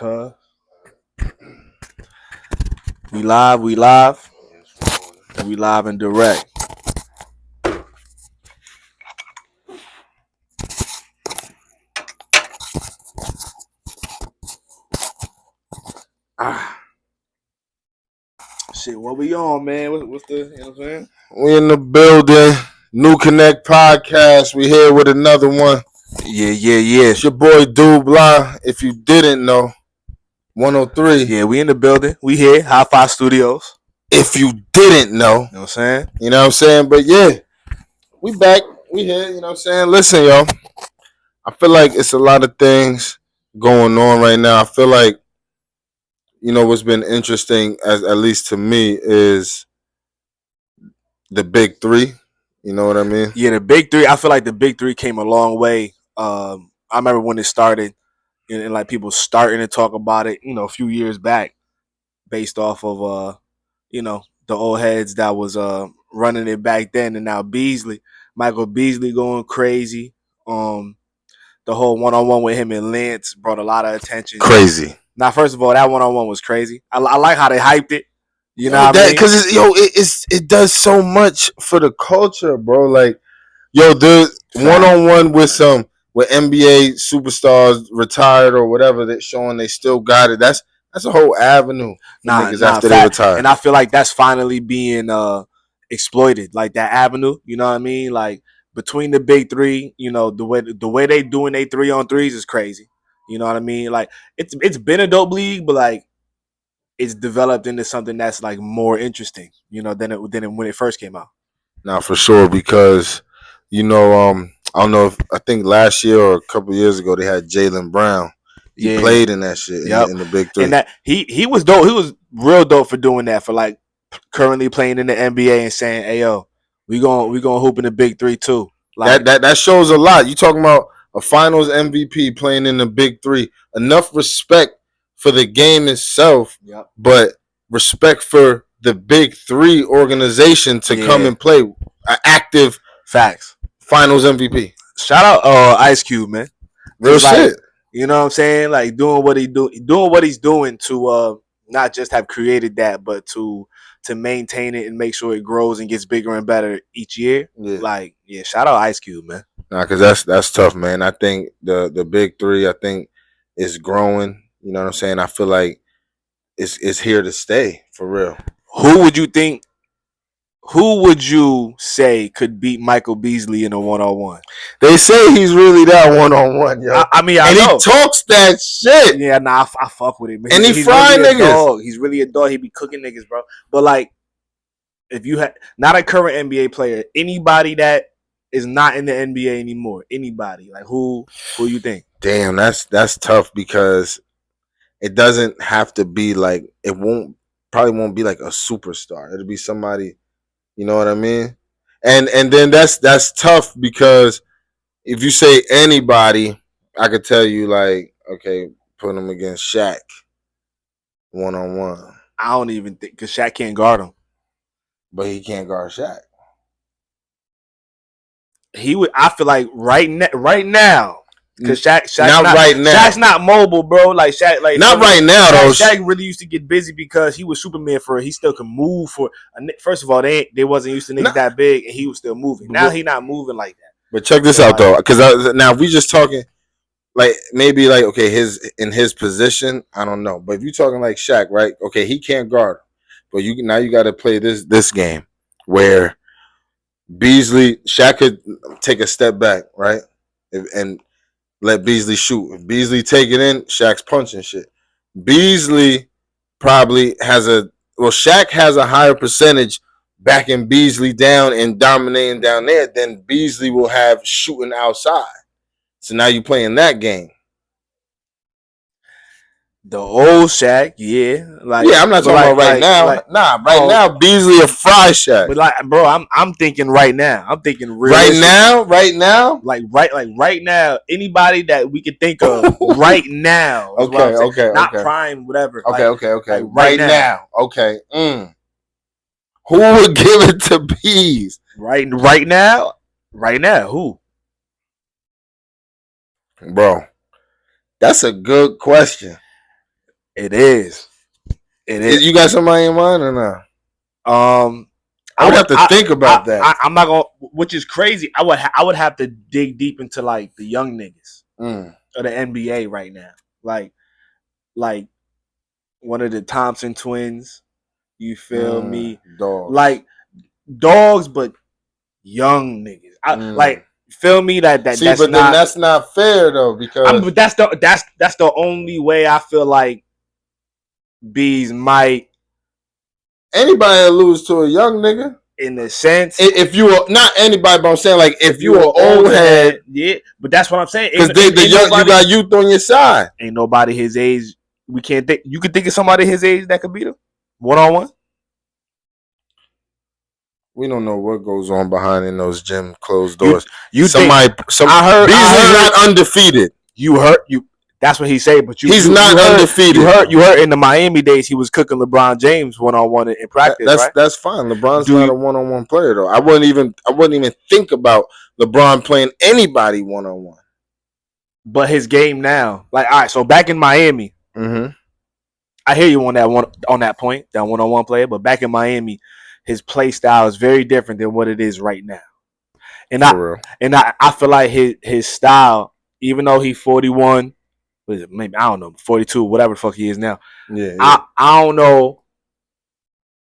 Cuz we live and direct. Ah, shit, what we on, man? What's the, you know what I'm saying? We in the building. New Connect podcast. We here with another one. Yeah. It's your boy Dude Blah. If you didn't know, 103. Yeah, we in the building. We here, High Five Studios. If you didn't know, You know what I'm saying? you know what I'm saying? But yeah, we back. We here, you know what I'm saying? Listen, yo. I feel like it's a lot of things going on right now. I feel like, what's been interesting, as at least to me, is the big three. You know what I mean? Yeah, the big three. I feel like the big three came a long way. I remember when it started, and like people starting to talk about it, a few years back, based off of the old heads that was running it back then, and now Michael Beasley going crazy. The whole one-on-one with him and Lance brought a lot of attention. Crazy. Now, first of all, that one-on-one was crazy. I like how they hyped it. You know what I mean? Because it does so much for the culture, bro. Like, the one-on-one with NBA superstars retired or whatever, that showing they still got it. That's a whole avenue for niggas after they retire. And I feel like that's finally being exploited, like that avenue. You know what I mean? Like between the big three, the way they doing they 3-on-3s is crazy. You know what I mean? Like it's been a dope league, but like it's developed into something that's like more interesting, than when it first came out. Now, for sure, because I don't know I think last year or a couple years ago they had Jaylen Brown. He played in that shit in the big three. And that he was dope. He was real dope for doing that, for like currently playing in the NBA and saying, "Hey yo, we gonna hoop in the big three too." Like that shows a lot. You talking about a Finals MVP playing in the big three? Enough respect for the game itself, but respect for the big three organization to come and play an active facts Finals MVP. Shout out Ice Cube, man. Real shit. You know what I'm saying? Like doing what he's doing to not just have created that, but to maintain it and make sure it grows and gets bigger and better each year. Yeah. Shout out Ice Cube, man. Nah, because that's tough, man. I think the big three, I think, is growing. You know what I'm saying? I feel like it's here to stay for real. Who would you say could beat Michael Beasley in a 1-on-1? They say he's really that 1-on-1, yo. I know. He talks that shit. Yeah, nah, I fuck with him. And he's frying really niggas. He's really a dog. He be cooking niggas, bro. But like, if you had not a current NBA player, anybody that is not in the NBA anymore, anybody, like who you think? Damn, that's tough, because it doesn't have to be like, probably won't be like a superstar. It'll be somebody. You know what I mean? And then that's tough, because if you say anybody, I could tell you, like, okay, put him against Shaq 1-on-1. I don't even think, because Shaq can't guard him. But he can't guard Shaq. He would. I feel like right now. Because Shaq's not mobile, bro. Like Shaq, like not right now though. Shaq really used to get busy because he was Superman for it. He still can move for. First of all, they wasn't used to niggas that big, and he was still moving. Now he not moving like that. But check this out though, because now we just talking like maybe like, okay, in his position, I don't know. But if you talking like Shaq, right? Okay, he can't guard, but you got to play this game where Shaq could take a step back, right, and let Beasley shoot. If Beasley take it in, Shaq's punching shit. Beasley probably Shaq has a higher percentage backing Beasley down and dominating down there than Beasley will have shooting outside. So now you playing that game. The old Shaq, yeah. I'm not talking about right now. Now Beasley a fry Shaq. But like, bro, I'm thinking right now. I'm thinking right now. Like right now. Anybody that we could think of right now. Okay. Not prime, whatever. Okay. Like right now. Okay. Who would give it to Bees? Right now. Who? Bro, that's a good question. It is. It is. You got somebody in mind or not? I would have to think about that. I'm not gonna. Which is crazy. I would have to dig deep into like the young niggas of the NBA right now. Like one of the Thompson twins. You feel me? Dogs. Like dogs, but young niggas. Like feel me that See, that's but not, then that's not fair though because but that's the only way I feel like Bees might anybody lose to a young nigga. In a sense, if you were not anybody, but I'm saying like if you were old head, yeah. But that's what I'm saying because the young, you got youth on your side. Ain't nobody his age. We can't think. You could think of somebody his age that could beat him 1-on-1. We don't know what goes on behind in those gym closed doors. I heard Beasley's not undefeated. You heard you. That's what he said. But he's not undefeated. You heard in the Miami days he was cooking LeBron James 1-on-1 in practice. Right? That's fine. LeBron's not a 1-on-1 player though. I wouldn't even think about LeBron playing anybody 1-on-1. But his game now, like all right. So back in Miami, I hear you on that point, that 1-on-1 player. But back in Miami, his play style is very different than what it is right now. And I feel like his style, even though he's 41. Maybe I don't know, 42, whatever the fuck he is now. Yeah. I don't know.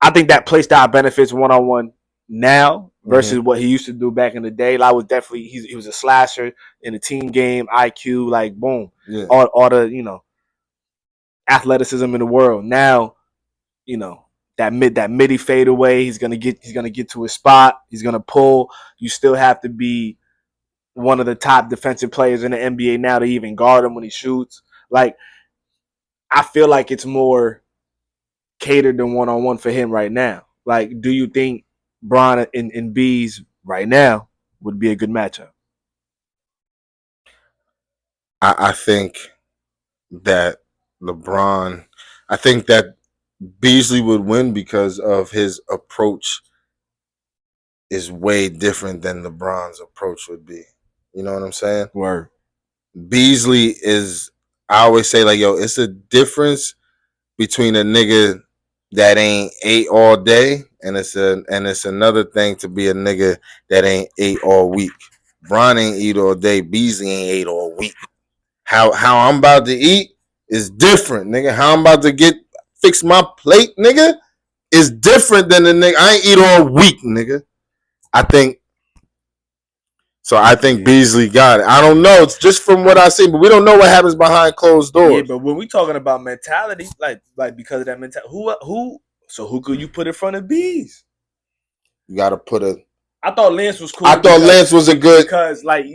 I think that play style benefits 1-on-1 now versus what he used to do back in the day. Like was definitely he was a slasher in the team game, IQ, like boom, all the athleticism in the world. Now, that midi fade away. He's gonna get to his spot. He's gonna pull. You still have to be one of the top defensive players in the NBA now to even guard him when he shoots. Like, I feel like it's more catered than 1-on-1 for him right now. Like, do you think Bron and Bees right now would be a good matchup? I think that LeBron, I think that Beasley would win because of his approach is way different than LeBron's approach would be. You know what I'm saying? Word. Beasley is, I always say, like, yo, it's a difference between a nigga that ain't ate all day and it's another thing to be a nigga that ain't ate all week. Bron ain't eat all day. Beasley ain't ate all week. How I'm about to eat is different, nigga. How I'm about to fix my plate, nigga, is different than the nigga. I ain't eat all week, nigga. I think Beasley got it. I don't know. It's just from what I see, but we don't know what happens behind closed doors. Yeah, but when we talking about mentality, like because of that mentality, who could you put in front of Bees? You got to put a. I thought Lance was cool. I thought Lance was a good because like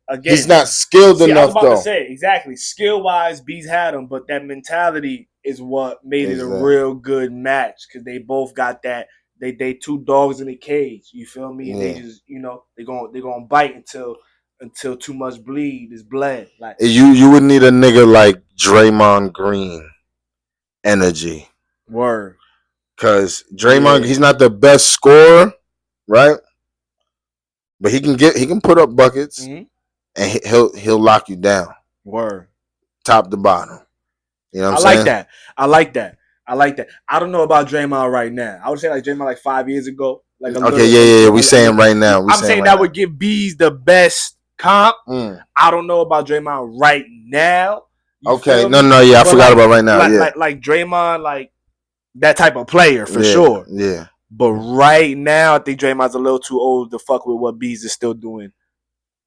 again, he's not skilled enough. I was about to say exactly skill wise, Bees had him, but that mentality is what made it a real good match because they both got that. They two dogs in a cage. You feel me? Yeah. They just they're gonna bite until too much bleed is bled. Like you would need a nigga like Draymond Green energy. Word. Cause Draymond, he's not the best scorer, right? But he can put up buckets and he'll lock you down. Word. Top to bottom. You know what I'm saying? I like that. I don't know about Draymond right now. I would say like Draymond like 5 years ago. Like we saying right now. I'm saying that would give Bees the best comp. I don't know about Draymond right now. Okay, no, yeah, I forgot about right now. Like Draymond, like that type of player for sure. Yeah. But right now, I think Draymond's a little too old to fuck with what Bees is still doing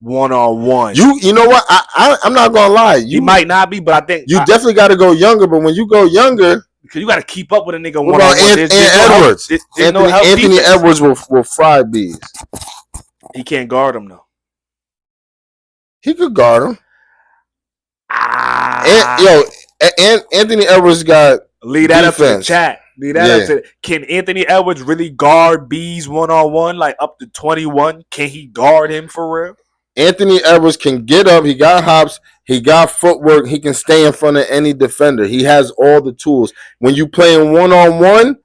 1-on-1. You know what? I'm not gonna lie. You might not be, but I think you definitely got to go younger. But when you go younger. Because you got to keep up with a nigga. What about Edwards? Anthony Edwards will fry Bees. He can't guard him though. He could guard him. Anthony Edwards got lead that defense. Up to the chat. Lead that up to. Can Anthony Edwards really guard Bees 1-on-1 like up to 21? Can he guard him for real? Anthony Edwards can get up. He got hops. He got footwork. He can stay in front of any defender. He has all the tools. When you playing 1-on-1,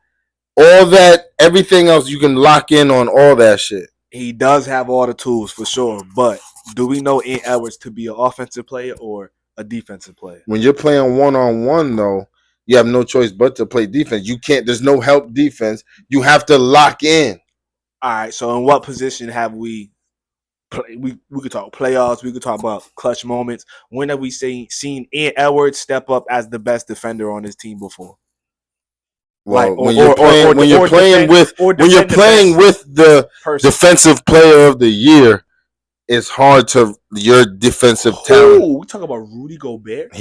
all that, everything else, you can lock in on all that shit. He does have all the tools for sure. But do we know Anthony Edwards to be an offensive player or a defensive player? When you're playing 1-on-1, though, you have no choice but to play defense. You can't. There's no help defense. You have to lock in. All right. So in what position have we? We could talk playoffs. We could talk about clutch moments. When have we seen Ian Edwards step up as the best defender on his team before? Like Well, when you're playing, when you're playing defend, with, when you're defend the playing best with the person. defensive player of the year, it's hard to your defensive talent. We talk about Rudy Gobert.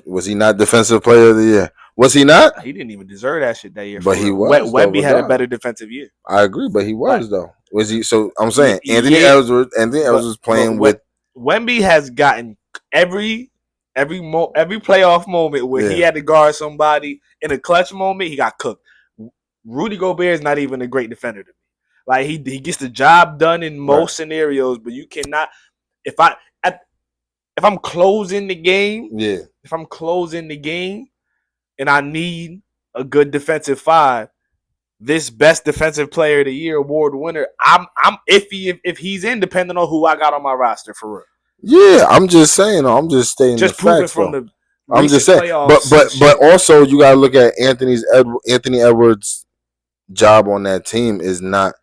Was he not defensive player of the year? Was he not? He didn't even deserve that shit that year. But he was. Wemby had a better defensive year. I agree, but he was though. Was he? So I'm saying Anthony Edwards was playing with. Wemby has gotten every playoff moment where he had to guard somebody in a clutch moment. He got cooked. Rudy Gobert is not even a great defender to me. Like he gets the job done in most scenarios, but you cannot. If I'm closing the game, and I need a good defensive five, this best defensive player of the year award winner, I'm iffy if he's in, depending on who I got on my roster for real. Yeah, I'm just saying. I'm just stating the facts. From the I'm just saying, but also you gotta look at Anthony Edwards' job on that team is not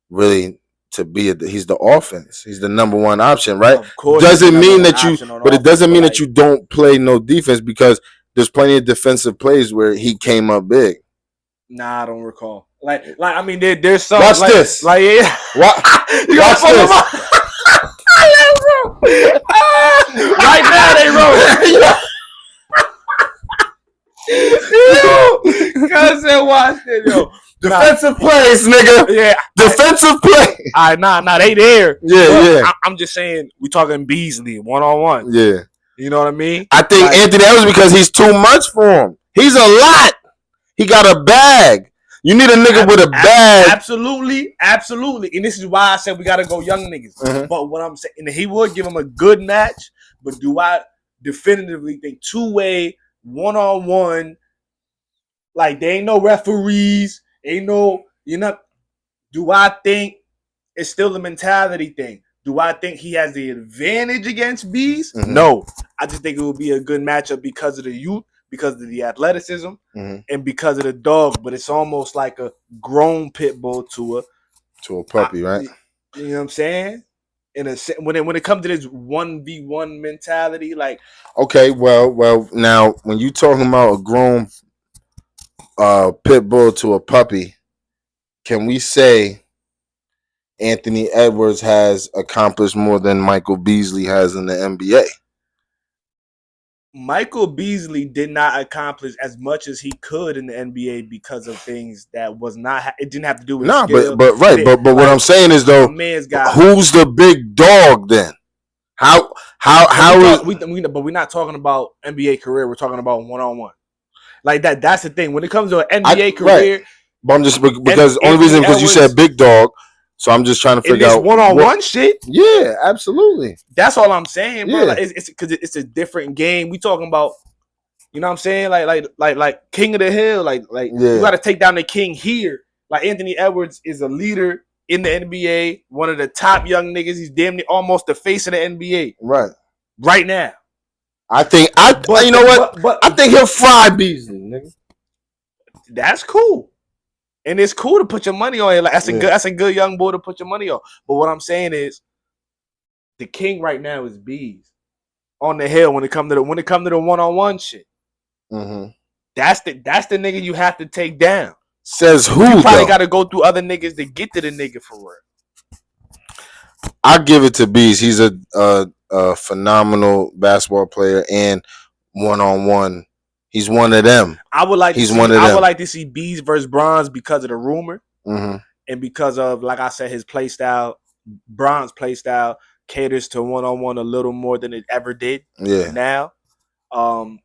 really to be he's the offense. He's the number one option, right? Of course, doesn't mean that you, but it doesn't mean that you don't play no defense because there's plenty of defensive plays where he came up big. Nah, I don't recall. Like I mean, there's some. Watch this. Like yeah. You watch this. Right now they wrote. Yo, cousin, watch it, yo. Defensive plays, nigga. Yeah. Defensive plays. All right, nah, they there. Yeah. I'm just saying, we talking Beasley, 1-on-1. Yeah. You know what I mean? I think Anthony Edwards because he's too much for him. He's a lot. He got a bag. You need a nigga with a bag. Absolutely. And this is why I said we got to go young niggas. Mm-hmm. But what I'm saying, and he would give him a good match, but do I definitively think two-way, 1-on-1, like there ain't no referees, do I think it's still a mentality thing? Do I think he has the advantage against Bees? Mm-hmm. No. I just think it would be a good matchup because of the youth, because of the athleticism, and because of the dog. But it's almost like a grown pit bull to a puppy, right? You know what I'm saying? When it comes to this 1v1 mentality, like okay, well, now when you talking about a grown pit bull to a puppy, can we say Anthony Edwards has accomplished more than Michael Beasley has in the NBA? Michael Beasley did not accomplish as much as he could in the NBA because of things that was not. It didn't have to do with skill. But what I'm saying is though, who's the big dog then? But we're not talking about NBA career. We're talking about 1-on-1. Like that. That's the thing. When it comes to an NBA career, right. But I'm just because the only reason because you said big dog. So I'm just trying to figure out 1-on-1 shit. Yeah, absolutely. That's all I'm saying, bro. Yeah. Like, it's because it's a different game. We talking about, you know what I'm saying? Like King of the Hill. You got to take down the king here. Like Anthony Edwards is a leader in the NBA, one of the top young niggas. He's damn near almost the face of the NBA. Right now. I think I think he'll fry Beasley, nigga. That's cool. And it's cool to put your money on it. Like that's a good young boy to put your money on. But what I'm saying is, the king right now is Bees on the hill when it come to the 1-on-1 shit. Mm-hmm. That's the nigga you have to take down. Says who? You probably got to go through other niggas to get to the nigga for real. I give it to Bees. He's a phenomenal basketball player and 1-on-1. He's one of them. I would like to see Bees versus Bronze because of the rumor, and because of, like I said, his play style. Bronze play style caters to 1-on-1 a little more than it ever did. Yeah. Now, but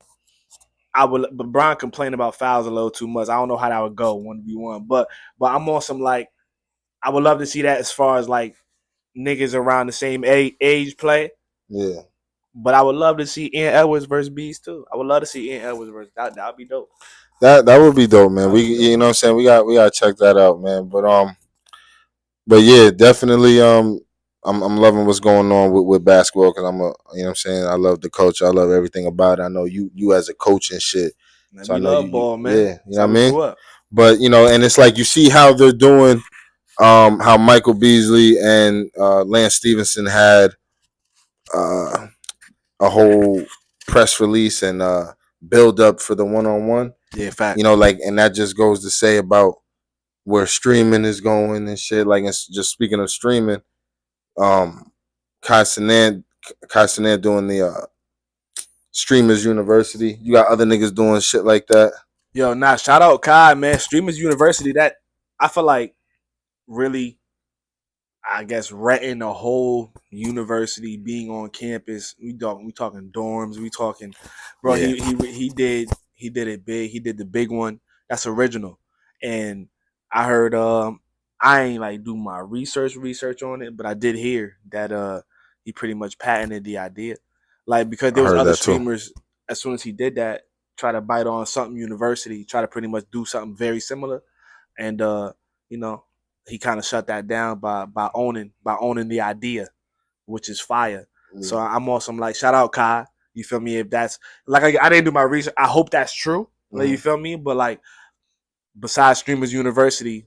Bron complained about fouls a little too much. I don't know how that would go 1v1, but I'm on some like, I would love to see that as far as like niggas around the same age play. Yeah. But I would love to see Ian Edwards versus Bees too. I would love to see Ian Edwards versus that would be dope. That would be dope, man. You know what I'm saying? We gotta check that out, man. But yeah, definitely I'm loving what's going on with basketball because you know what I'm saying, I love the culture. I love everything about it. I know you as a coach and shit, Man, So I we know love you ball, man. yeah, you That's know how what I we mean. grew up. But and it's like you see how they're doing. How Michael Beasley and Lance Stevenson had uh, a whole press release and build up for the one on one. Yeah, fact. Like, and that just goes to say about where streaming is going and shit. Like, it's just speaking of streaming, um, Kai Cenat doing the Streamers University. You got other niggas doing shit like that. Yo, nah, shout out Kai, man. Streamers University, that I feel like really, I guess, renting a whole university, being on campus. We talking dorms. We talking, bro. Yeah, He did it big. He did the big one. That's original. And I heard I ain't like do my research on it, but I did hear that he pretty much patented the idea, like because I there was heard other that too. streamers as soon as he did that try to bite on something university, try to pretty much do something very similar, and you know he kind of shut that down by owning the idea, which is fire. So Yeah. I'm like, shout out Kai. You feel me? If that's like I didn't do my research, I hope that's true. Like, you Mm-hmm. feel me? But like besides Streamers University,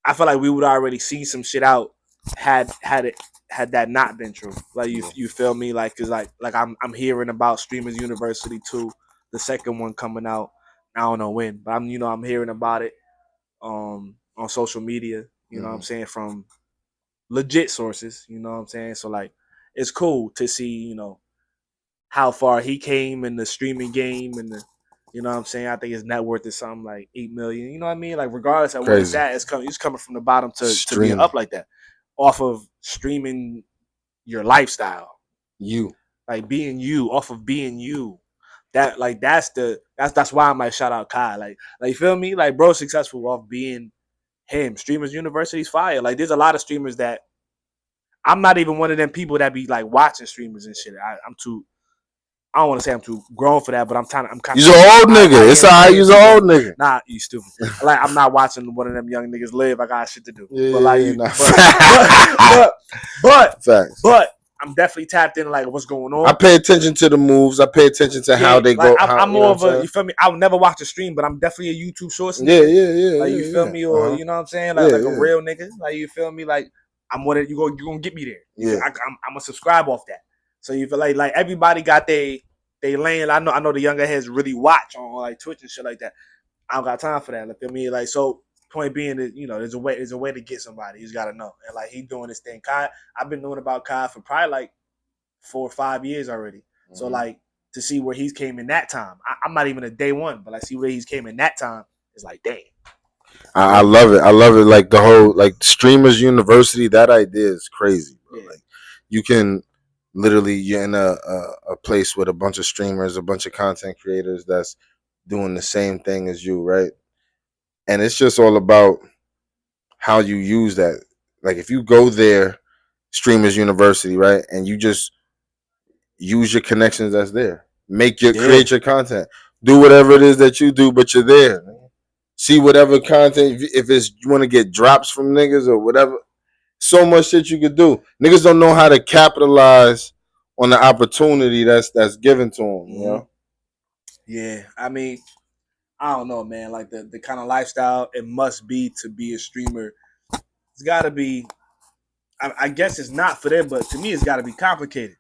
I feel like we would already see some shit out had it had that not been true. Like Yeah. you feel me? Like cause like I'm hearing about Streamers University too, the second one coming out. I don't know when, but I'm hearing about it on social media, you know what I'm Mm-hmm. saying, from legit sources, you know what I'm saying? So like it's cool to see, how far he came in the streaming game and the you know what I'm saying? I think his net worth is something like 8 million. You know what I mean? Like regardless of where it's Crazy. at, it's coming from the bottom to being Streaming up like that. Off of streaming your lifestyle. you. Like being you, off of being you. That like that's why I'm like shout out Kai. Like you feel me? Like bro successful off being him. Streamers University's fire. Like there's a lot of streamers that I'm not even one of them people that be like watching streamers and shit. I'm too. I don't want to say I'm too grown for that, but I'm kind You's of. an old nigga. It's I alright. am You's too an grown. old nigga. Nah, you stupid. Like I'm not watching one of them young niggas live. I got shit to do. But like Yeah, you, nah. but Facts. but I'm definitely tapped in like what's going I on. pay attention to the moves. I pay attention to how Yeah, they like go. I'm How more what of I'm a saying? you feel me. I would never watch a stream, but I'm definitely a YouTube source Yeah, nigga. yeah, yeah, Like yeah, you feel yeah. me, or Uh-huh. you know what I'm saying, Yeah, like a yeah, real nigga. Like you feel me, like you gonna get me there. yeah. I'm a subscribe off that. So you feel like everybody got they lane. I know the younger heads really watch on like Twitch and shit like that. I don't got time for that. Like, feel me, like so. Point being that there's a way to get somebody. You just gotta know, and like he doing this thing. Kai, I've been knowing about Kai for probably like 4 or 5 years already. So Mm-hmm. like to see where he's came in that time. I'm not even a day one, but like see where he's came in that time is like damn. I love it. I love it. Like the whole like streamers university. That idea is crazy, bro. Yeah. Like you can literally you're in a place with a bunch of streamers, a bunch of content creators that's doing the same thing as you, right? And it's just all about how you use that. Like if you go there, streamers university, right, and you just use your connections that's there. Yeah. Create your content. Do whatever it is that you do, but you're there. See whatever content. If it's you want to get drops from niggas or whatever, so much shit you could do. Niggas don't know how to capitalize on the opportunity that's given to them. Mm-hmm. Yeah. I mean, I don't know, man. Like the kind of lifestyle it must be to be a streamer. It's got to be. I guess it's not for them, but to me, it's got to be complicated.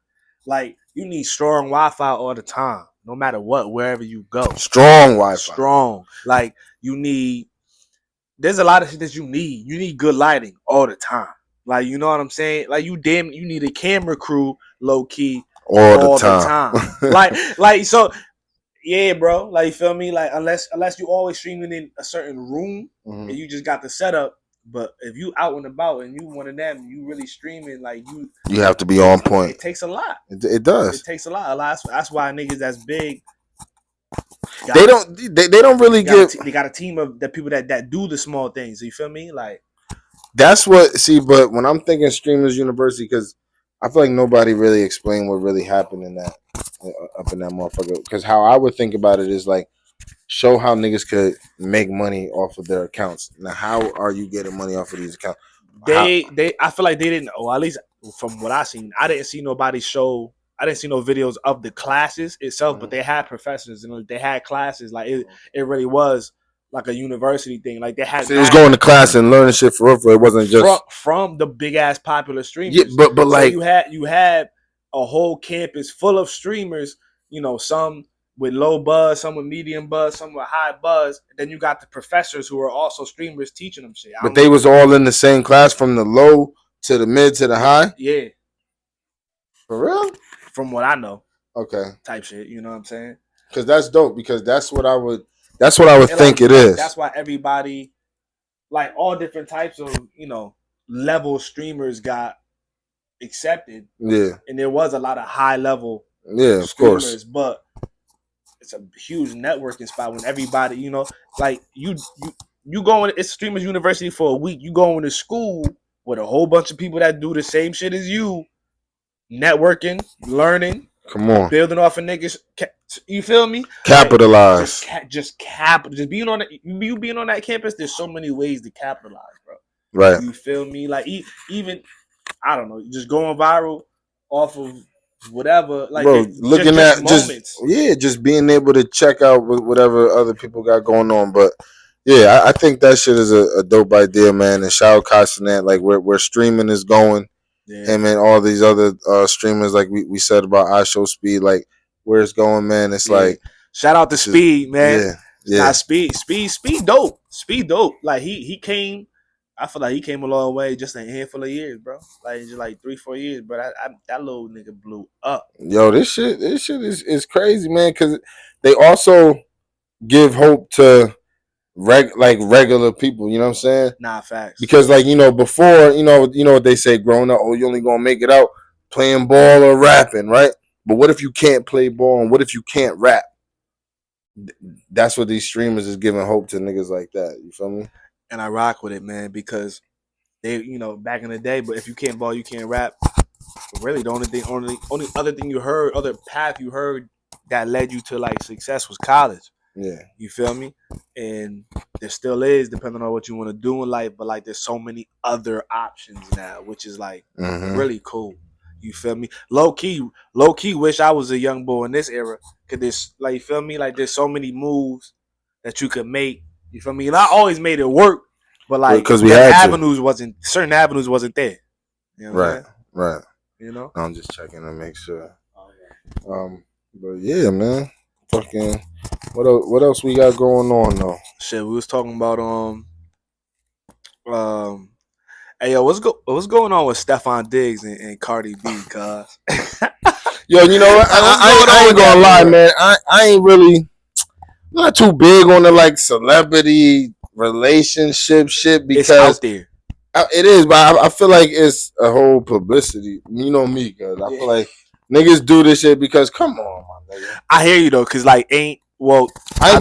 Like you need strong Wi-Fi all the time, no matter what, wherever you go. Strong Wi-Fi. Strong. Like you need. There's a lot of shit that you need. You need good lighting all the time. Like you know what I'm saying. Like you need a camera crew low key All all the the time. time. like so yeah, bro. Like you feel me? Like unless you always streaming in a certain room Mhm. and you just got the setup. But if you out and about and you one of them, you really streaming like You have to be on point. it takes a lot. It does. It takes a lot. That's why niggas that's big. They don't really get. They got a team of the people that do the small things. You feel me? Like That's what see. But when I'm thinking streamers university, because I feel like nobody really explained what really happened in that up in that motherfucker. Because how I would think about it is like show how niggas could make money off of their accounts. Now, how are you getting money off of these accounts? I feel like they didn't, or at least from what I seen, I didn't see nobody show. didn't see no videos of the classes itself, but they had professors and they had classes. Like it really was like a university thing. Like they had So he was going to class and learning shit for real. It wasn't just from the big ass popular streamers. Yeah, but so like you had a whole campus full of streamers. You know, some with low buzz, some with medium buzz, some with high buzz. And then you got the professors who are also streamers teaching them shit. But they was all in the same class from the low to the mid to the high? Yeah. For real? From what I know. Okay. Type shit, you know what I'm saying? Because that's dope, because that's what I would think it is. That's why everybody, like all different types of, you know, level streamers got accepted. Yeah. And there was a lot of high level of streamers, course. But it's a huge networking spot when everybody, you know, like you going, it's Streamers University for a week. You going to school with a whole bunch of people that do the same shit as you, networking, learning. Come on, building off of niggas. You feel me? Capitalize. Like, just being on you being on that campus. There's so many ways to capitalize, bro. Right. You feel me? Like even I don't know, just going viral off of whatever. Like, bro, looking at moments. just being able to check out whatever other people got going on. But yeah, I think that shit is a dope idea, man. And shout out Castanet, like where streaming is going. Yeah. Him and all these other streamers, like we said about iShowSpeed, like where it's going, man. It's like shout out to Speed, man. Yeah. Nah, Speed dope. Speed dope. Like he came. I feel like he came a long way just in a handful of years, bro. Like just like 3-4 years, but that little nigga blew up. Yo, this shit is crazy, man. Because they also give hope to regular people, you know what I'm saying? Nah, facts. Because like, you know, before, you know what they say growing up, you only gonna make it out playing ball or rapping, right? But what if you can't play ball and what if you can't rap? That's what these streamers is giving hope to niggas like that. You feel me? And I rock with it, man, because they, you know, back in the day, but if you can't ball, you can't rap. Really, the only other thing you heard, other path you heard that led you to like success was college. Yeah. You feel me? And there still is, depending on what you want to do in life, but like there's so many other options now, which is like really cool. You feel me? Low key wish I was a young boy in this era. Cause there's like, you feel me? Like there's so many moves that you could make. You feel me? And I always made it work, but like because certain avenues wasn't there. You know right. You know? I'm just checking to make sure. Oh, yeah. But yeah, man. Fucking what else we got going on though? Shit, we was talking about hey yo, what's going on with Stephon Diggs and Cardi B, cuz? Yo, you know what? I ain't gonna lie, man. I ain't really not too big on the like celebrity relationship shit because it's out there. It is, but I feel like it's a whole publicity. You know me, cuz I feel like niggas do this shit because come on, my nigga. I hear you though, cause like I ain't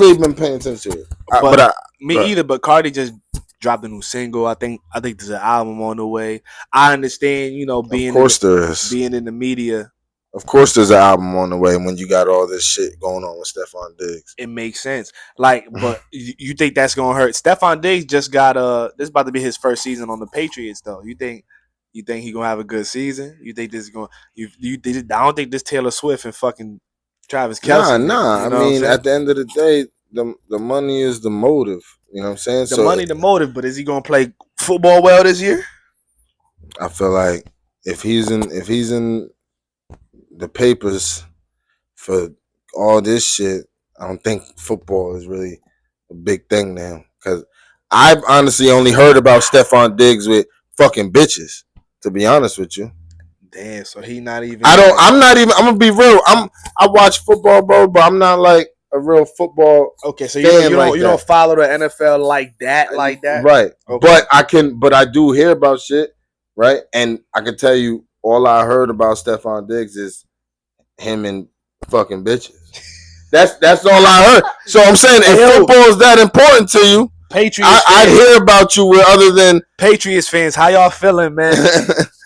really been paying attention to it. But Cardi just dropped a new single. I think there's an album on the way. I understand, you know, being in the media. Of course, there's an album on the way when you got all this shit going on with Stephon Diggs. It makes sense. Like, but you think that's gonna hurt? Stephon Diggs just got this is about to be his first season on the Patriots, though. You think he gonna have a good season? You think this is going? I don't think this Taylor Swift and fucking Travis Kelce. Nah. You know I mean, at the end of the day, the money is the motive. You know what I'm saying? The money, the motive. But is he gonna play football well this year? I feel like if he's in the papers for all this shit, I don't think football is really a big thing now. Because I've honestly only heard about Stephon Diggs with fucking bitches. To be honest with you. Damn, so he not even. I'm not even. I'm gonna be real. I watch football, bro, but I'm not like a real football. Okay, so you don't follow the NFL like that, right? Okay. But I do hear about shit, right? And I can tell you, all I heard about Stephon Diggs is him and fucking bitches. That's all I heard. So I'm saying, if football is that important to you, Patriots, I hear about you with other than Patriots fans. How y'all feeling, man?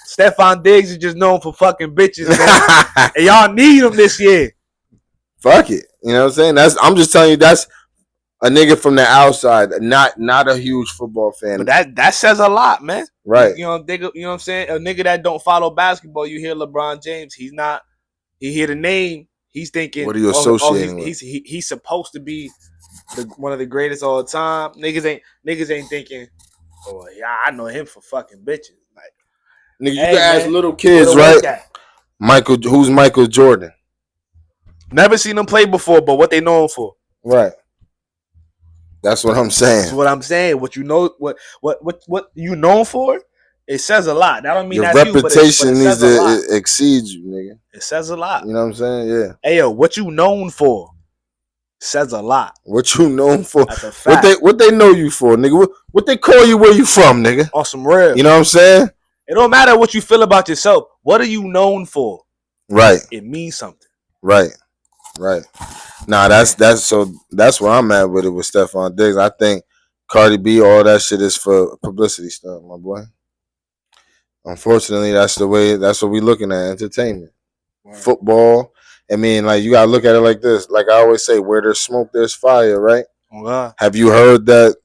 Stephon Diggs is just known for fucking bitches, man. And y'all need him this year. Fuck it. You know what I'm saying? I'm just telling you, that's a nigga from the outside, not a huge football fan. But that says a lot, man. Right. You know what I'm saying? A nigga that don't follow basketball, you hear LeBron James, he's not He hear the name. He's thinking, What are you oh, associating with? he's supposed to be one of the greatest all time. Niggas ain't thinking, oh yeah, I know him for fucking bitches. Like, Nigga, you can hey ask man, little where kids, the right? work at? Who's Michael Jordan? Never seen him play before, but what they know him for? Right. That's what I'm That's saying. what I'm saying. What you know, what you known for? It says a lot. That don't mean Your that's you, but it reputation needs says a lot. to exceed you, nigga. It says a lot. You know what I'm saying? Yeah. Hey yo, what you known for? Says a lot. What you known for? That's a fact. What they know you for, nigga? What they call you? Where you from, nigga? On some real. You know what I'm saying? It don't matter what you feel about yourself. What are you known for? Right. It means something. Right. Right. Nah, that's where I'm at with it with Stephon Diggs. I think Cardi B, all that shit is for publicity stuff, my boy. Unfortunately, that's what we looking at, entertainment. Right. Football. I mean, like, you gotta look at it like this. Like I always say, where there's smoke, there's fire, right? Wow. Have you heard that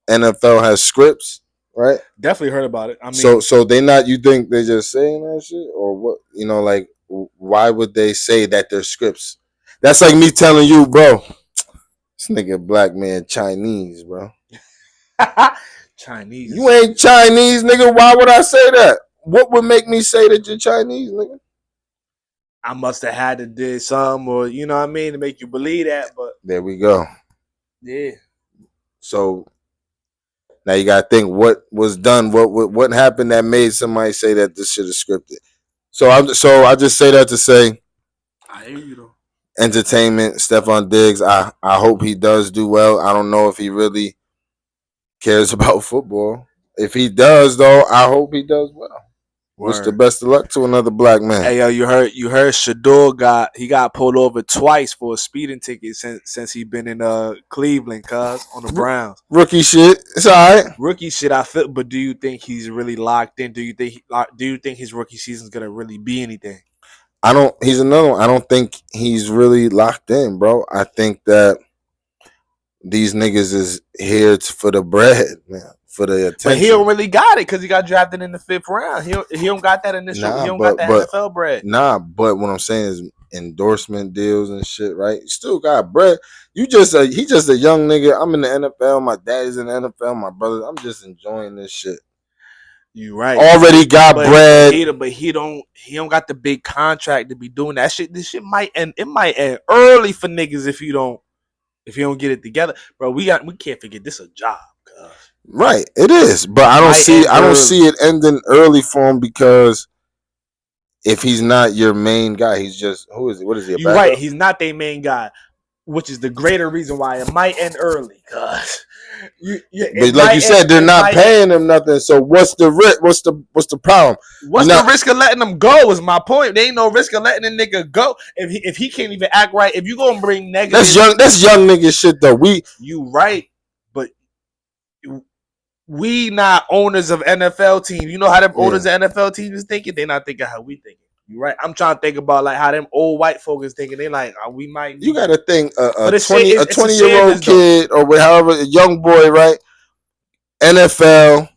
NFL has scripts, right? Definitely heard about it. I mean, so they not, you think they just saying that shit? Or what, you know, like, why would they say that there's scripts? That's like me telling you, bro, this nigga black man Chinese, bro. Chinese. You ain't Chinese, nigga. Why would I say that? What would make me say that you're Chinese, nigga? I must have had to do something, or you know what I mean, to make you believe that. But there we go. Yeah. So now you gotta think what was done, what happened that made somebody say that this shit is scripted. So I just say that to say, I hear you though. Entertainment, Stephon Diggs. I hope he does do well. I don't know if he really cares about football. If he does, though, I hope he does well. Wish the best of luck to another black man. Hey yo, you heard Shador got pulled over twice for a speeding ticket since he been in Cleveland, cuz on the Browns. Rookie shit. It's all right. Rookie shit, I feel. But do you think he's really locked in? Do you think his rookie season's gonna really be anything? He's another one. I don't think he's really locked in, bro. I think that these niggas is here for the bread, man, for the attention. But he don't really got it because he got drafted in the 5th round. He don't got that initial. He don't got that NFL bread. Nah, but what I'm saying is endorsement deals and shit, right? You still got bread. He just a young nigga. I'm in the NFL. My daddy's in the NFL. My brother. I'm just enjoying this shit. You right. Already got bread. But he don't got the big contract to be doing that shit. This shit might end. It might end early for niggas if you don't get it together, bro. We can't forget this a job. Right, it is, but I don't see it ending early for him because if he's not your main guy, he's just who is he? What is he? You're right. He's not their main guy, which is the greater reason why it might end early. Cause but like you said, they're not paying him nothing. So what's the risk? What's the problem? What's the risk of letting them go? Is my point. There ain't no risk of letting a nigga go if he can't even act right. If you gonna bring negative, that's young nigga shit though. You right, but we not owners of NFL teams. You know how them owners of NFL teams is thinking? They're not thinking how we thinking. You right. I'm trying to think about like how them old white folks is thinking. They like we might. You got to think a 20-year-old kid or however a young boy, right? NFL.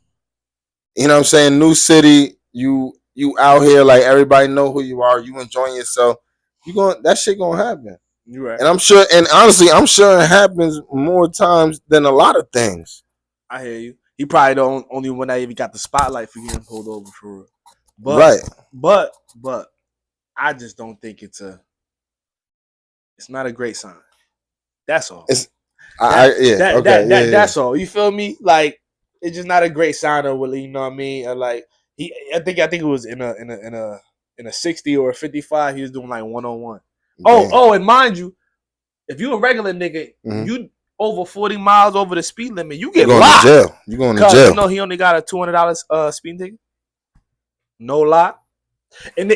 You know what I'm saying? New city. You out here like everybody know who you are. You enjoying yourself. That shit gonna happen. You right. And I'm sure. And honestly, I'm sure it happens more times than a lot of things. I hear you. He probably the only one that even got the spotlight for getting pulled over for real. But I just don't think it's not a great sign. That's all. That's all. You feel me? Like it's just not a great sign of what you know what I mean. Like I think it was in a 60 or a 55. He was doing like 101. Oh, and mind you, if you a regular nigga, you over 40 miles over the speed limit, you get locked. You going to jail. You know he only got a $200 speeding ticket. No lock. And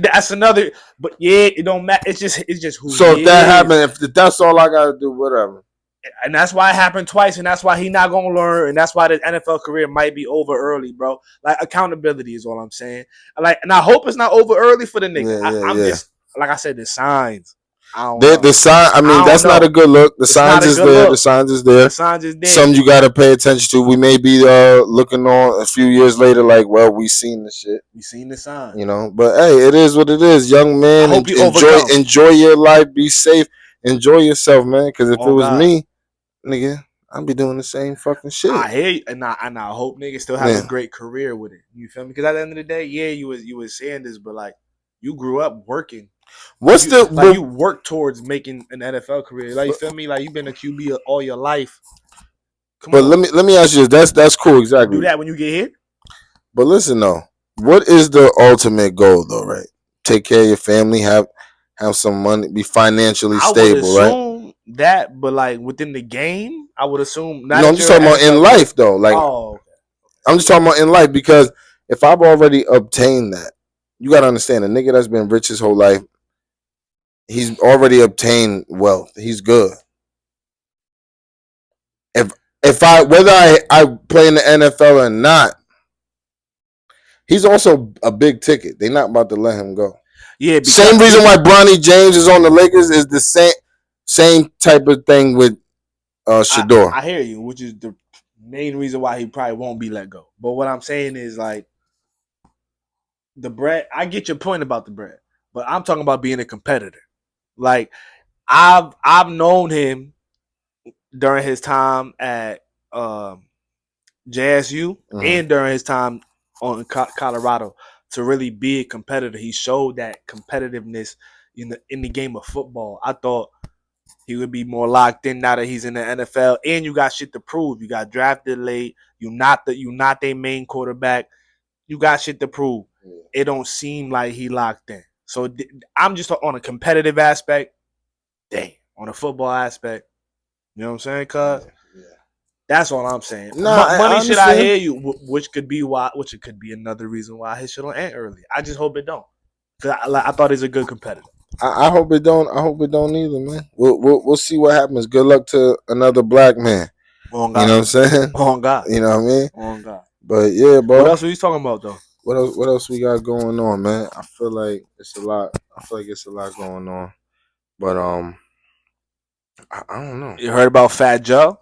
that's another. But yeah, it don't matter. It's just who. So if that happened, if that's all I gotta do, whatever. And that's why it happened twice, and that's why he not gonna learn, and that's why the NFL career might be over early, bro. Like accountability is all I'm saying. Like, and I hope it's not over early for the nigga. I'm just like I said, the signs. I don't The know. sign. I mean, I don't that's not a know. good look. The It's not signs a is good there. The look. signs is The there. signs is there. Some you got to pay attention to. We may be looking on a few years later, like, well, we seen the shit. We seen the sign. You know, but hey, it is what it is. Young I man, hope you enjoy overcome. enjoy your life. Be safe. Enjoy yourself, man. Because if it On was God. me, nigga, I'd be doing the same fucking shit. I hear you, and I hope niggas still have a Yeah. great career with it. You feel me? Because at the end of the day, yeah, you was saying this, but like you grew up working. What's the You work towards making an NFL career. Like you feel me? Like you've been a QB all your life. Come but on, let me ask you this. That's cool, you do exactly. that when you get hit. But listen though, what is the ultimate goal though, right? Take care of your family, have some money, be financially I would stable, right? assume that, but like within the game, I would assume not No, I'm that just you're talking an about in NFL player. life though. Like Oh, okay. I'm just talking about in life because if I've already obtained that, you gotta understand a nigga that's been rich his whole life, he's already obtained wealth. He's good. If I whether I play in the NFL or not, he's also a big ticket. They're not about to let him go. Yeah, Same reason why Bronny James is on the Lakers is the same type of thing with Shador. I hear you, which is the main reason why he probably won't be let go. But what I'm saying is like the bread. I get your point about the bread, but I'm talking about being a competitor. Like I've known him during his time at JSU and during his time on Colorado to really be a competitor. He showed that competitiveness in the game of football. I thought he would be more locked in now that he's in the NFL, and you got shit to prove. You got drafted late. You not their main quarterback. You got shit to prove. It don't seem like he locked in. So I'm just on a competitive aspect. Damn, on a football aspect. You know what I'm saying? Cuz that's all I'm saying. Nah, I Money should I understand. hear you, which could be why, which it could be another reason why his shit don't end early. I just hope it don't, cause I thought he's a good competitor. I hope it don't. I hope it don't either, man. We'll see what happens. Good luck to another black man. On You know God, what I'm saying? on God, You know what I mean? on God. But yeah, What bro. else are you talking about though? What else? What else we got going on, man? I feel like it's a lot. I feel like it's a lot going on. But I don't know. You heard about Fat Joe?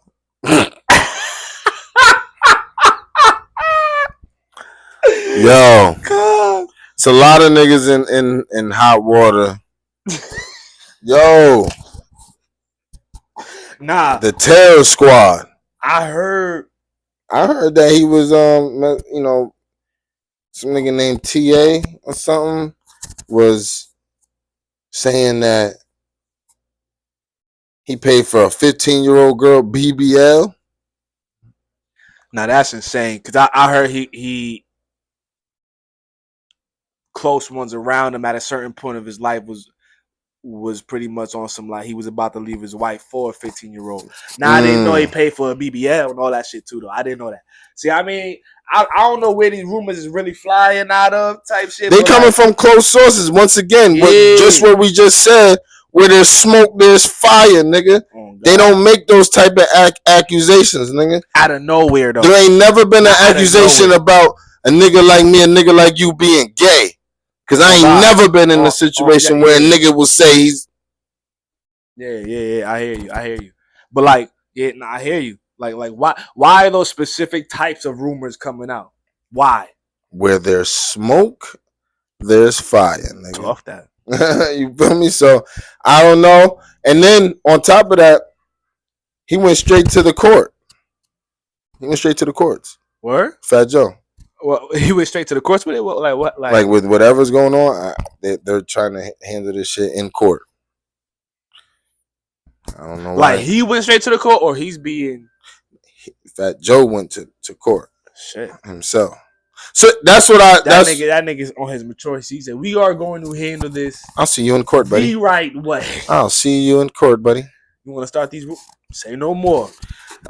Yo, God. it's a lot of niggas in hot water. Yo, Nah, the Terror Squad. I heard. I heard that he was some nigga named TA or something was saying that he paid for a 15-year-old girl BBL. Now that's insane. Cause I heard he close ones around him at a certain point of his life was pretty much on some like he was about to leave his wife for a 15-year-old. Now I didn't know he paid for a BBL and all that shit too though. I didn't know that. See, I mean, I don't know where these rumors is really flying out of type shit. They But coming like, from close sources once again. yeah. Just what we just said. Where there's smoke, there's fire, nigga. Oh, They don't make those type of accusations, nigga. Out of nowhere though. There ain't never been an Not accusation about a nigga like me, a nigga like you being gay. Cause I ain't never been in a situation where a nigga will say he's. Yeah. I hear you. But like, yeah, nah, I hear you. Like, why are those specific types of rumors coming out? Why? Where there's smoke, there's fire, nigga. Tough that. You feel me? So I don't know. And then on top of that, he went straight to the court. He went straight to the courts. Where? Fat Joe. Well, he went straight to the courts with it. Like what? Like with whatever's going on, they're trying to handle this shit in court. I don't know why. Like he went straight to the court, or he's being. Fat Joe went to court. Shit. Himself. So that's what that nigga's on his maturity. He said, "We are going to handle this. I'll see you in court, buddy. The right way." I'll see you in court, buddy. You want to start these? Say no more.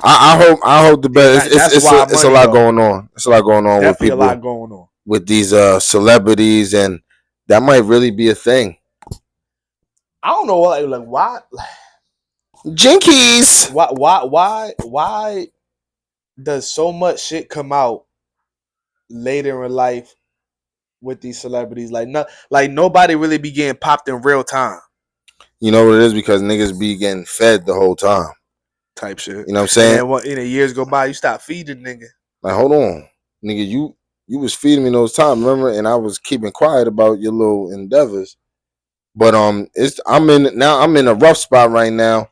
I hope the best. It's a lot going on. It's a lot going on with people. A lot going on with these celebrities, and that might really be a thing. I don't know, like why. Jinkies. Why does so much shit come out later in life with these celebrities? Like nobody really be getting popped in real time. You know what it is? Because niggas be getting fed the whole time. type shit. You know what I'm And saying? then what? In the years go by, you stop feeding nigga. Like, hold on, nigga, you was feeding me those times, remember? And I was keeping quiet about your little endeavors. But I'm in a rough spot right now,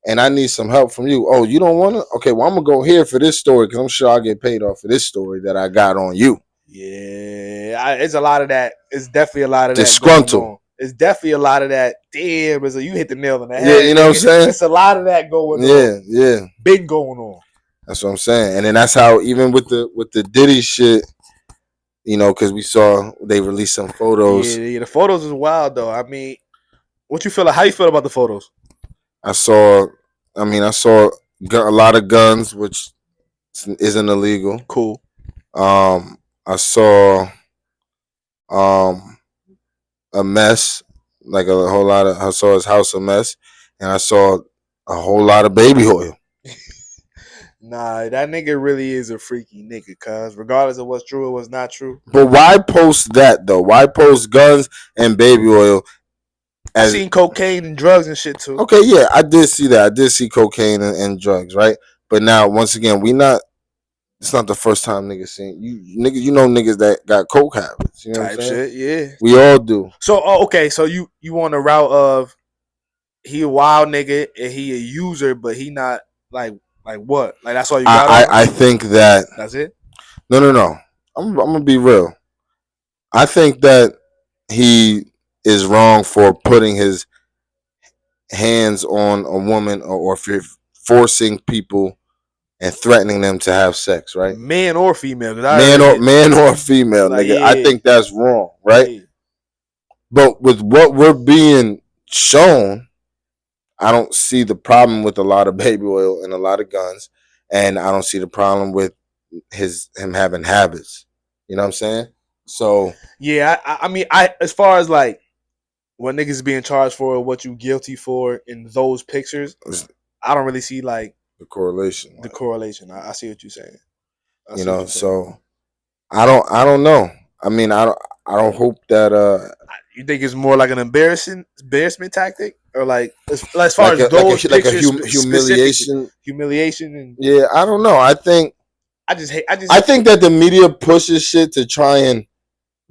and I need some help from you. Oh, you don't want to? Okay, well I'm gonna go here for this story because I'm sure I'll get paid off for this story that I got on you. Yeah, it's a lot of that. It's definitely a lot of that going Disgruntled. on. It's definitely a lot of that. Damn, Rizzo, you hit the nail on the Yeah, head, you know what I'm nigga. saying? It's a lot of that going on. Yeah, yeah. Big going on. That's what I'm saying. And then that's how even with the Diddy shit, you know, because we saw they released some Yeah, photos. yeah, the photos is wild though. I mean, what you feel like? How you feel about the photos? I saw, I saw a lot of guns, which isn't illegal. Cool. I saw um a mess, like a whole lot of. I saw his house a mess, and I saw a whole lot of baby oil. Nah, that nigga really is a freaky nigga, cuz regardless of what's true or what's not true. But why post that though? Why post guns and baby oil? I seen cocaine and drugs and shit too. Okay, yeah, I did see that. I did see cocaine and drugs, right? But now, once again, we not. It's not the first time niggas seen you. Niggas, you know niggas that got coke habits. You know what I'm Type saying? shit, yeah. We all do. So, okay, so you on the route of he a wild nigga and he a user, but he not like what? Like that's all you got on him? I think that That's it. no. I'm gonna be real. I think that he is wrong for putting his hands on a woman or if you're forcing people and threatening them to have sex, right? Man or female? Because I heard it. Man or female, Like nigga. I yeah, think that's wrong, right? yeah. But with what we're being shown, I don't see the problem with a lot of baby oil and a lot of guns, and I don't see the problem with him having habits. You know what I'm saying? So Yeah, I mean, I as far as like what niggas being charged for, or what you guilty for in those pictures, I don't really see like the correlation, the correlation. I see what you're saying. I you see what know. you're saying. So I don't know. I mean, I don't hope that You think it's more like an embarrassment tactic, or like as far as those like a pictures specifically, humiliation. humiliation, and Yeah, I don't know. I think that the media pushes shit to try and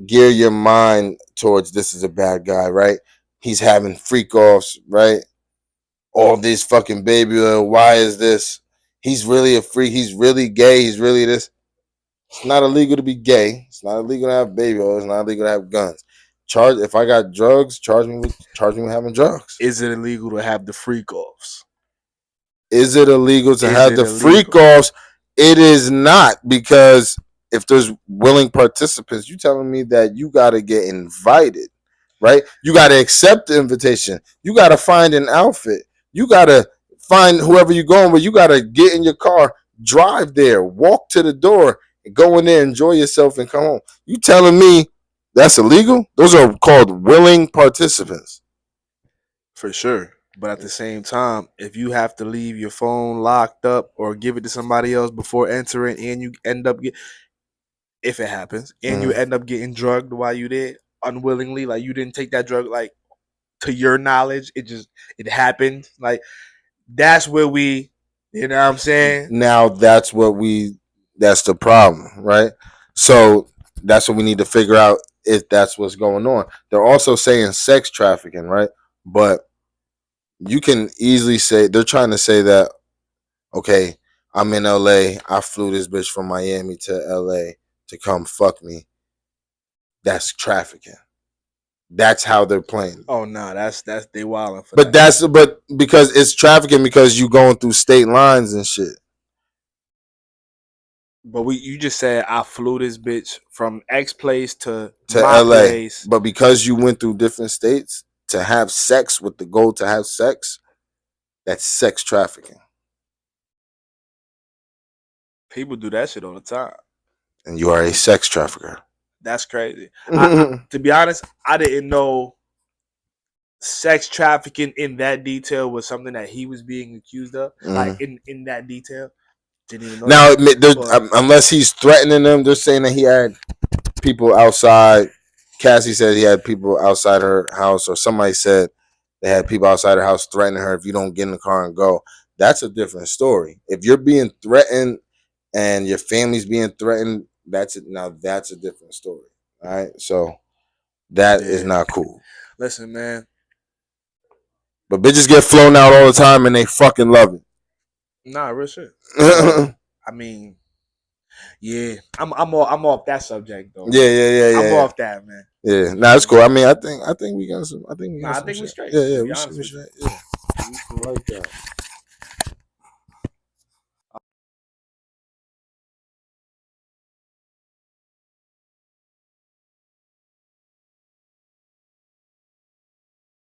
gear your mind towards this is a bad guy, right? He's having freak offs, right? All this fucking baby oil. Why is this? He's really a freak. He's really gay. He's really this. It's not illegal to be gay. It's not illegal to have baby oil. It's not illegal to have guns. Charge if I got drugs, charge me with having drugs. is it illegal to have the freak offs? Is it illegal to Is have it the illegal? freak offs? It is not, because if there's willing participants, you telling me that you got to get invited, right? You got to accept the invitation. You got to find an outfit. You got to find whoever you're going with. You got to get in your car, drive there, walk to the door, and go in there, enjoy yourself, and come home. You telling me that's illegal? Those are called willing participants. For sure. But at the same time, if you have to leave your phone locked up or give it to somebody else before entering, and you end up if it happens, and you end up getting drugged while you there unwillingly, like you didn't take that drug, like to your knowledge, it happened. Like that's where we, you know what I'm saying? Now that's the problem, right? So that's what we need to figure out if that's what's going on. They're also saying sex trafficking, right? But you can easily say they're trying to say that, okay, I'm in LA, I flew this bitch from Miami to LA to come fuck me. That's trafficking. That's how they're playing. Oh no, that's they wilding for But that. but because it's trafficking because you going through state lines and shit. But you just said I flew this bitch from X place to my LA. place. But because you went through different states to have sex with the goal to have sex, that's sex trafficking. People do that shit all the time. And you are a sex trafficker. That's crazy. To be honest, I didn't know sex trafficking in that detail was something that he was being accused of. Like in that detail. Didn't even know now, that. unless he's threatening them, they're saying that he had people outside. Cassie said he had people outside her house, or somebody said They had people outside her house threatening her if you don't get in the car and go. That's a different story. If you're being threatened and your family's being threatened, that's it. Now that's a different story. All right, so that is Yeah. not cool. Listen, man. But bitches get flown out all the time and they fucking love it. Nah, real shit. I mean, yeah, I'm off that subject though. I'm Yeah. off that, man. Yeah, nah, it's cool. I mean, I think we got some. I think we got Nah, I some think we shit. straight. Yeah, To yeah, be we honest should. with you, Yeah, we cool. I like that.